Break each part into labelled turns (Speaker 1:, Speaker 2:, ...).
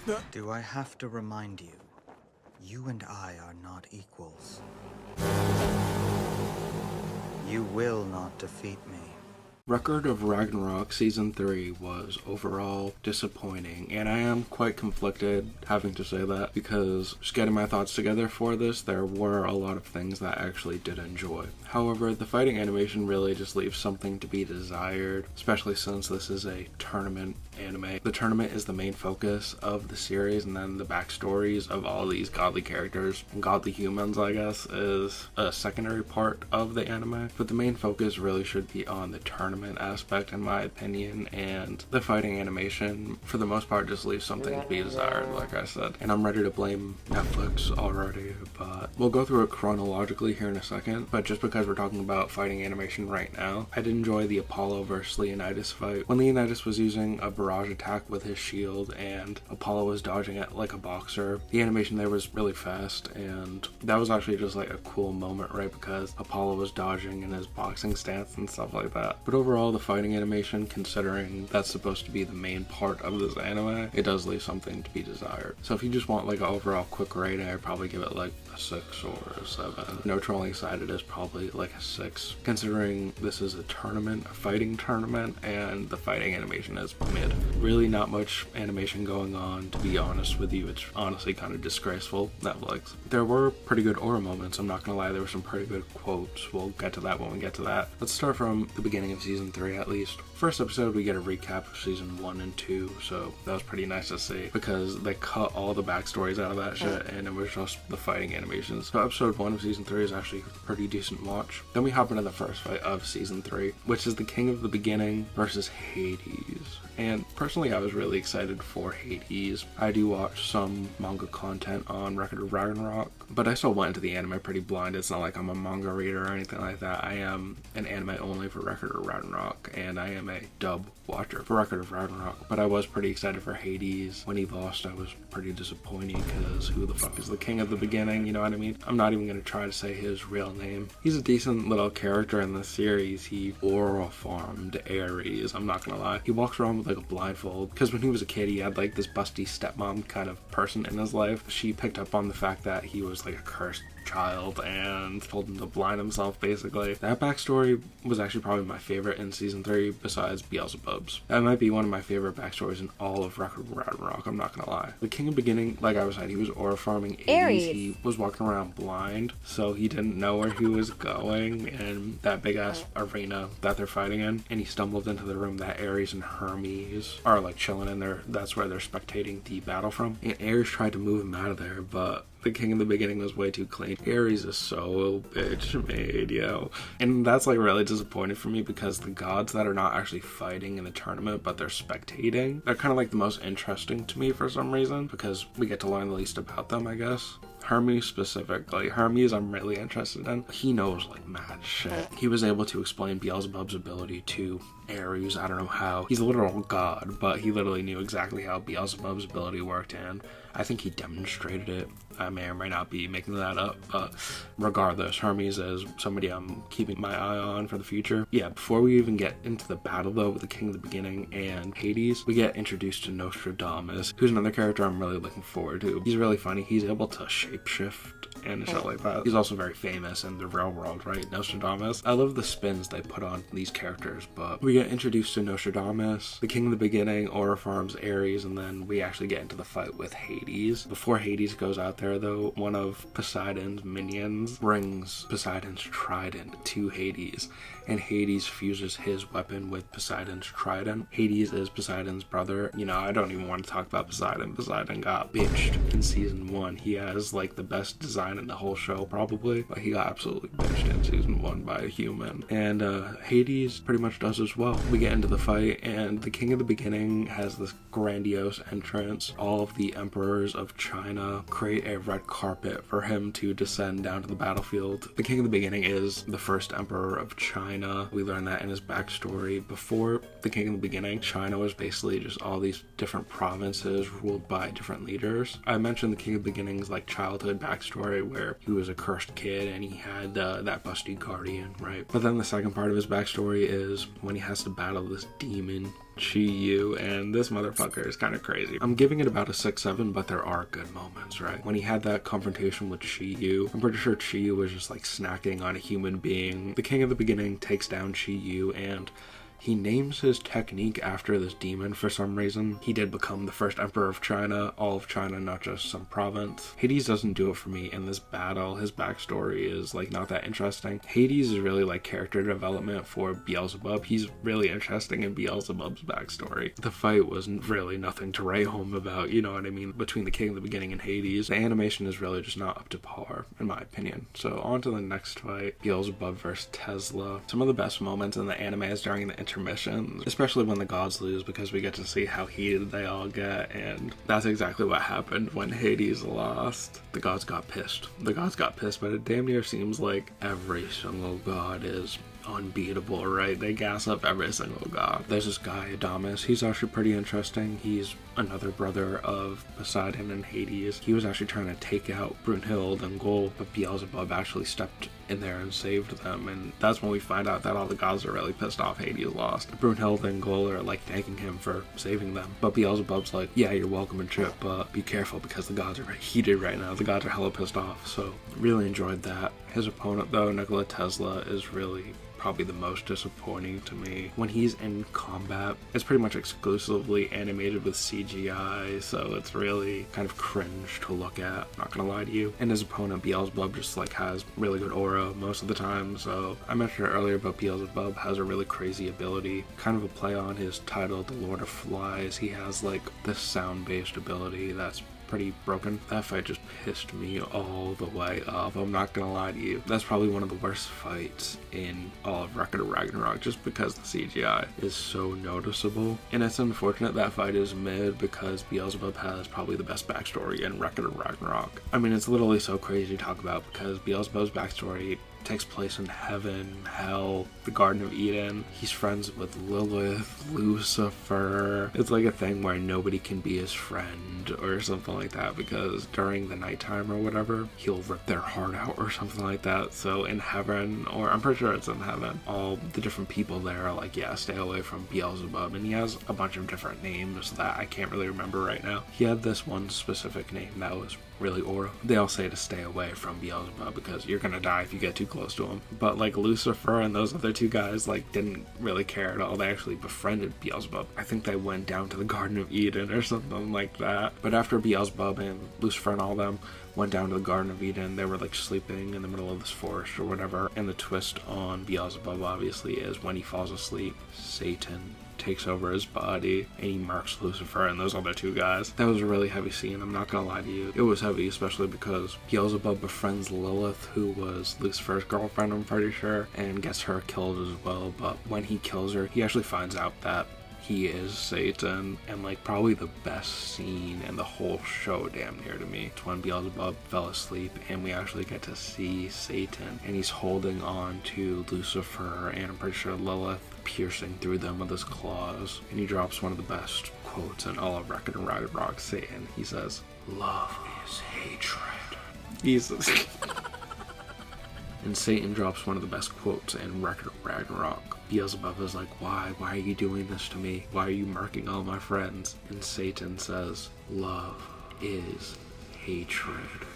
Speaker 1: Do I have to remind you? You and I are not equals. You will not defeat me.
Speaker 2: Record of Ragnarok Season 3 was overall disappointing, and I am quite conflicted having to say that because just getting my thoughts together for this, there were a lot of things that I actually did enjoy. However, the fighting animation really just leaves something to be desired, especially since this is a tournament anime. The tournament is the main focus of the series, and then the backstories of all these godly characters and godly humans, I guess, is a secondary part of the anime, but the main focus really should be on the tournament aspect, in my opinion, and the fighting animation for the most part just leaves something to be desired, like I said. And I'm ready to blame Netflix already, but we'll go through it chronologically here in a second. But just because we're talking about fighting animation right now, I did enjoy the Apollo versus Leonidas fight. When Leonidas was using a barrage attack with his shield and Apollo was dodging it like a boxer, the animation there was really fast, and that was actually just like a cool moment, right? Because Apollo was dodging in his boxing stance and stuff like that. But overall, the fighting animation, considering that's supposed to be the main part of this anime, it does leave something to be desired. So if you just want like an overall quick rating, I'd probably give it like a 6 or a 7. No trolling aside, it is probably like a 6, considering this is a tournament, a fighting tournament, and the fighting animation is mid. Really not much animation going on, to be honest with you. It's honestly kind of disgraceful, Netflix. There were pretty good aura moments, I'm not gonna lie, there were some pretty good quotes. We'll get to that when we get to that. Let's start from the beginning of Season 3 at least. First episode, we get a recap of Season 1 and 2, so that was pretty nice to see, because they cut all the backstories out of that shit, and it was just the fighting animations. So episode 1 of Season 3 is actually a pretty decent watch. Then we hop into the first fight of Season 3, which is the King of the Beginning versus Hades. And personally, I was really excited for Hades. I do watch some manga content on Record of Ragnarok, but I still went into the anime pretty blind. It's not like I'm a manga reader or anything like that. I am an anime only for Record of Ragnarok, and I am a dub watcher for Record of Ragnarok. But I was pretty excited for Hades. When he lost, I was pretty disappointed, because who the fuck is the King of the Beginning, you know what I mean? I'm not even going to try to say his real name. He's a decent little character in the series. He aura farmed Ares, I'm not gonna lie. He walks around with like a blindfold, because when he was a kid, he had like this busty stepmom kind of person in his life. She picked up on the fact that he was like a cursed child and told him to blind himself, basically. That backstory was actually probably my favorite in Season 3 besides Beelzebub's. That might be one of my favorite backstories in all of Record of Ragnarok, I'm not gonna lie. The King of Beginning, like I was saying, he was aura farming Ares. He was walking around blind, so he didn't know where he was going in that big ass arena that they're fighting in, and he stumbled into the room that Ares and Hermes are like chilling in there. That's where they're spectating the battle from, and Ares tried to move him out of there, but the King of the Beginning was way too clean. Ares is so bitch made, yo. And that's like really disappointing for me, because the gods that are not actually fighting in the tournament but they're spectating, they're kind of like the most interesting to me for some reason, because we get to learn the least about them, I guess. Hermes specifically. Hermes I'm really interested in. He knows like mad shit. He was able to explain Beelzebub's ability to Ares. I don't know how. He's a literal god, but he literally knew exactly how Beelzebub's ability worked, and I think he demonstrated it. I may or may not be making that up, but regardless, Hermes is somebody I'm keeping my eye on for the future. Yeah, before we even get into the battle though with the King of the Beginning and Hades, we get introduced to Nostradamus, who's another character I'm really looking forward to. He's really funny. He's able to shapeshift and shit like that. He's also very famous in the real world, right? Nostradamus. I love the spins they put on these characters, but we get introduced to Nostradamus, the King of the Beginning, aura farms Ares, and then we actually get into the fight with Hades. Before Hades goes out there though, one of Poseidon's minions brings Poseidon's trident to Hades, and Hades fuses his weapon with Poseidon's trident. Hades is Poseidon's brother. You know, I don't even want to talk about Poseidon. Poseidon got bitched in Season 1. He has like the best design in the whole show probably, but he got absolutely bitched in Season 1 by a human. And Hades pretty much does as well. We get into the fight, and the King of the Beginning has this grandiose entrance. All of the emperors of China create a red carpet for him to descend down to the battlefield. The King of the Beginning is the first emperor of China. We learn that in his backstory. Before the King of the Beginning, China was basically just all these different provinces ruled by different leaders. I mentioned the King of the Beginning's like childhood backstory where he was a cursed kid and he had that busty guardian, right? But then the second part of his backstory is when he has to battle this demon, Chi-Yu, and this motherfucker is kind of crazy. I'm giving it about a 6-7, but there are good moments, right? When he had that confrontation with Chi-Yu, I'm pretty sure Chi-Yu was just like snacking on a human being. The king of the beginning takes down Chi-Yu, and he names his technique after this demon for some reason. He did become the first emperor of China, all of China, not just some province. Hades doesn't do it for me in this battle. His backstory is like not that interesting. Hades is really like character development for Beelzebub. He's really interesting in Beelzebub's backstory. The fight was really nothing to write home about, you know what I mean? Between the king of the beginning and Hades, the animation is really just not up to par, in my opinion. So on to the next fight, Beelzebub versus Tesla. Some of the best moments in the anime is during the intermissions, especially when the gods lose, because we get to see how heated they all get, and that's exactly what happened when Hades lost. The gods got pissed. But it damn near seems like every single god is unbeatable, right? They gas up every single god. There's this guy, Adamas. He's actually pretty interesting. He's another brother of Poseidon and Hades. He was actually trying to take out Brunhild and Gol, but Beelzebub actually stepped in there and saved them, and that's when we find out that all the gods are really pissed off Hades lost. Brunhild and Gol are like thanking him for saving them, but Beelzebub's like, yeah, you're welcome and shit, but be careful because the gods are heated right now. The gods are hella pissed off. So really enjoyed that. His opponent though, Nikola Tesla, is really probably the most disappointing to me. When he's in combat, it's pretty much exclusively animated with CGI, so it's really kind of cringe to look at, not gonna lie to you. And his opponent, Beelzebub, just like has really good aura most of the time. So I mentioned earlier about Beelzebub has a really crazy ability, kind of a play on his title, the Lord of Flies. He has like this sound-based ability that's pretty broken. That fight just pissed me all the way up. I'm not gonna lie to you. That's probably one of the worst fights in all of Record of Ragnarok, just because the CGI is so noticeable. And it's unfortunate that fight is mid, because Beelzebub has probably the best backstory in Record of Ragnarok. I mean, it's literally so crazy to talk about, because Beelzebub's backstory takes place in heaven, hell, the Garden of Eden. He's friends with Lilith, Lucifer. It's like a thing where nobody can be his friend or something like that, because during the nighttime or whatever, he'll rip their heart out or something like that. So in heaven, or I'm pretty sure it's in heaven, all the different people there are like, yeah, stay away from Beelzebub. And he has a bunch of different names that I can't really remember right now. He had this one specific name that was really aura. They all say to stay away from Beelzebub because you're gonna die if you get too close to him. But like Lucifer and those other two guys like didn't really care at all. They actually befriended Beelzebub. I think they went down to the Garden of Eden or something like that. But after Beelzebub and Lucifer and all them went down to the Garden of Eden, they were like sleeping in the middle of this forest or whatever. And the twist on Beelzebub obviously is when he falls asleep, Satan takes over his body and he marks Lucifer and those other two guys. That was a really heavy scene, I'm not gonna lie to you. It was heavy, especially because Beelzebub befriends Lilith, who was Lucifer's girlfriend, I'm pretty sure, and gets her killed as well. But when he kills her, he actually finds out that he is Satan, and like probably the best scene in the whole show damn near to me. It's when Beelzebub fell asleep and we actually get to see Satan, and he's holding on to Lucifer and I'm pretty sure Lilith, piercing through them with his claws, and he drops one of the best quotes in all of Record of Ragnarok, Satan. He says, "Love is hatred." Jesus. And Satan drops one of the best quotes in Record of Ragnarok. Beelzebub is like, why are you doing this to me? Why are you marking all my friends? And Satan says, love is hatred.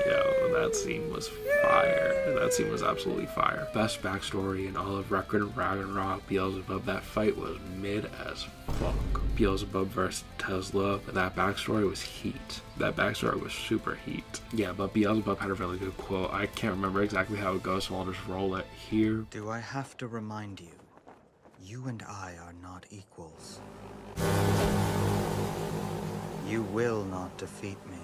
Speaker 2: Yo, that scene was fire. That scene was absolutely fire. Best backstory in all of Record of Ragnarok, Beelzebub. That fight was mid as fuck. Beelzebub versus Tesla. That backstory was heat. That backstory was super heat. Yeah, but Beelzebub had a really good quote. I can't remember exactly how it goes, so I'll just roll it here.
Speaker 1: Do I have to remind you, you and I are not equals. You will not defeat me.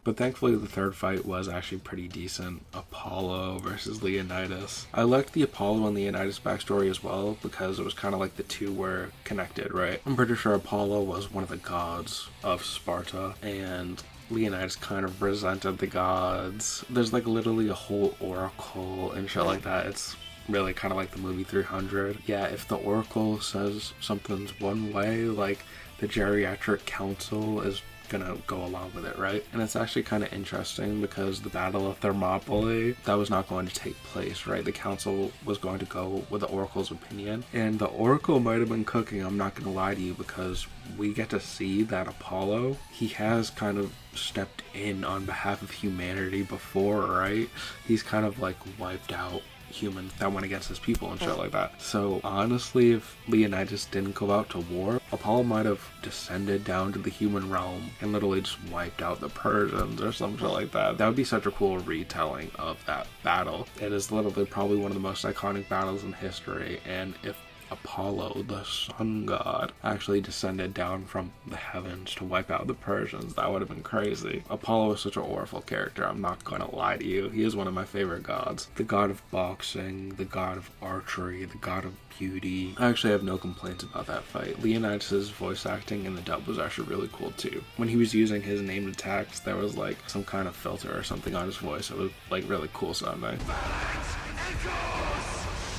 Speaker 2: But thankfully the third fight was actually pretty decent. Apollo versus Leonidas. I liked the Apollo and Leonidas backstory as well, because it was kind of like the two were connected, right? I'm pretty sure Apollo was one of the gods of Sparta, and Leonidas kind of resented the gods. There's like literally a whole oracle and shit like that. It's really kind of like the movie 300. Yeah, if the oracle says something's one way, like the geriatric council is gonna go along with it, right? And it's actually kind of interesting because the Battle of Thermopylae, that was not going to take place, right? The council was going to go with the oracle's opinion, and the oracle might have been cooking, I'm not gonna lie to you, because we get to see that Apollo, he has kind of stepped in on behalf of humanity before, right? He's kind of like wiped out humans that went against his people and shit like that. So honestly, if Leonidas didn't go out to war, Apollo might have descended down to the human realm and literally just wiped out the Persians or some shit like that. That would be such a cool retelling of that battle. It is literally probably one of the most iconic battles in history, and if Apollo, the sun god, actually descended down from the heavens to wipe out the Persians, that would have been crazy. Apollo is such an awful character, I'm not gonna lie to you. He is one of my favorite gods. The god of boxing, the god of archery, the god of beauty. I actually have no complaints about that fight. Leonidas' voice acting in the dub was actually really cool too. When he was using his named attacks, there was like some kind of filter or something on his voice. It was like really cool sounding.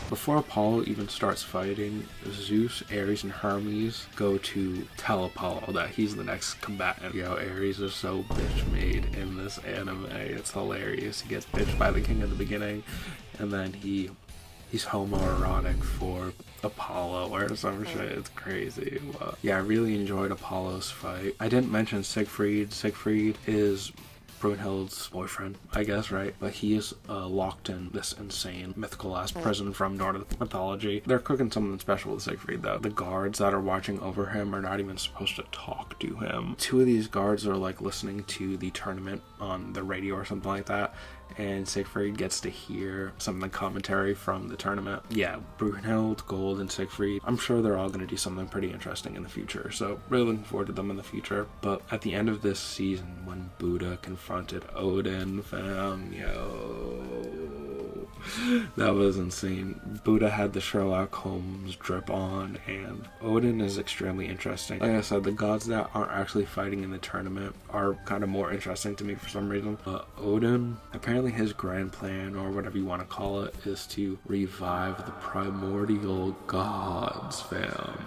Speaker 2: Before Apollo even starts fighting, Zeus, Ares, and Hermes go to tell Apollo that he's the next combatant. Yo, Ares is so bitch made in this anime. It's hilarious. He gets bitched by the king at the beginning, and then he's homoerotic for Apollo or some shit. It's crazy. But yeah, I really enjoyed Apollo's fight. I didn't mention Siegfried. Siegfried is Brunhild's boyfriend, I guess, right? But he is locked in this insane mythical-ass prison from Nordic mythology. They're cooking something special with Siegfried, though. The guards that are watching over him are not even supposed to talk to him. Two of these guards are like listening to the tournament on the radio or something like that, and Siegfried gets to hear some of the commentary from the tournament. Yeah, Brunhild, Gold, and Siegfried, I'm sure they're all going to do something pretty interesting in the future, so really looking forward to them in the future. But at the end of this season, when Buddha confronted Odin, fam, yo, that was insane. Buddha had the Sherlock Holmes drip on, and Odin is extremely interesting. Like I said, the gods that aren't actually fighting in the tournament are kind of more interesting to me for some reason. But Odin, apparently his grand plan, or whatever you want to call it, is to revive the primordial gods, fam.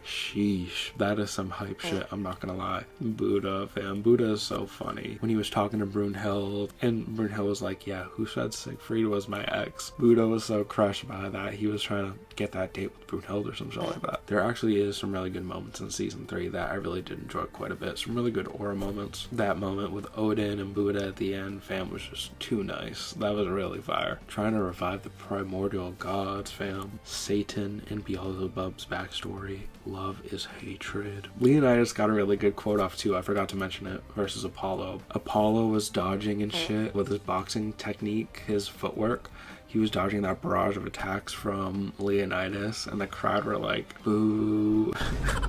Speaker 2: Sheesh, that is some hype shit, I'm not gonna lie. Buddha, fam, Buddha is so funny. When he was talking to Brunhild, and Brunhild was like, yeah, who said Siegfried was my ex? Buddha was so crushed by that, he was trying to get that date with Brunhild or some shit like that. There actually is some really good moments in season 3 that I really did enjoy quite a bit. Some really good aura moments. That moment with Odin and Buddha at the end, fam, was just too nice. That was really fire. Trying to revive the primordial gods, fam. Satan and Beelzebub's backstory. Love is hatred. Leonidas got a really good quote off too, I forgot to mention it, versus Apollo. Apollo was dodging and shit with his boxing technique, his footwork. He was dodging that barrage of attacks from Leonidas, and the crowd were like, boo.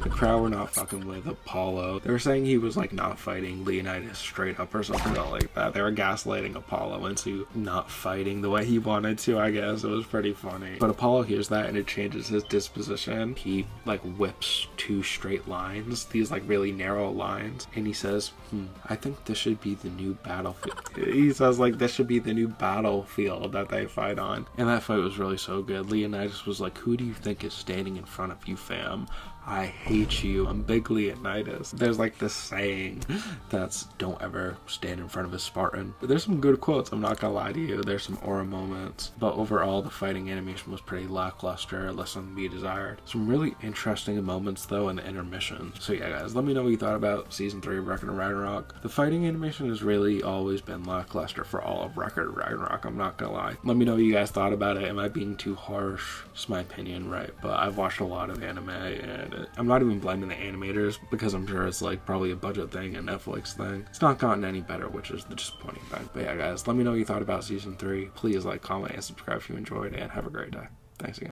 Speaker 2: The crowd were not fucking with Apollo. They were saying he was like not fighting Leonidas straight up or something like that. They were gaslighting Apollo into not fighting the way he wanted to, I guess. It was pretty funny. But Apollo hears that and it changes his disposition. He like whips 2 straight lines, these like really narrow lines, and he says, I think this should be the new battlefield. He says like this should be the new battlefield that they fight on. And that fight was really so good. Leonidas was like, who do you think is standing in front of you, fam? I hate you. I'm big Leonidas. There's like this saying that's don't ever stand in front of a Spartan. But there's some good quotes, I'm not gonna lie to you. There's some aura moments. But overall, the fighting animation was pretty lackluster, less than to be desired. Some really interesting moments though in the intermission. So yeah guys, let me know what you thought about season 3 of Record of Ragnarok. The fighting animation has really always been lackluster for all of Record of Ragnarok, I'm not gonna lie. Let me know what you guys thought about it. Am I being too harsh? It's my opinion, right? But I've watched a lot of anime, and I'm not even blaming the animators because I'm sure it's like probably a budget thing, a Netflix thing. It's not gotten any better, which is the disappointing thing. But yeah guys, let me know what you thought about season 3. Please like, comment, and subscribe if you enjoyed, and have a great day. Thanks again.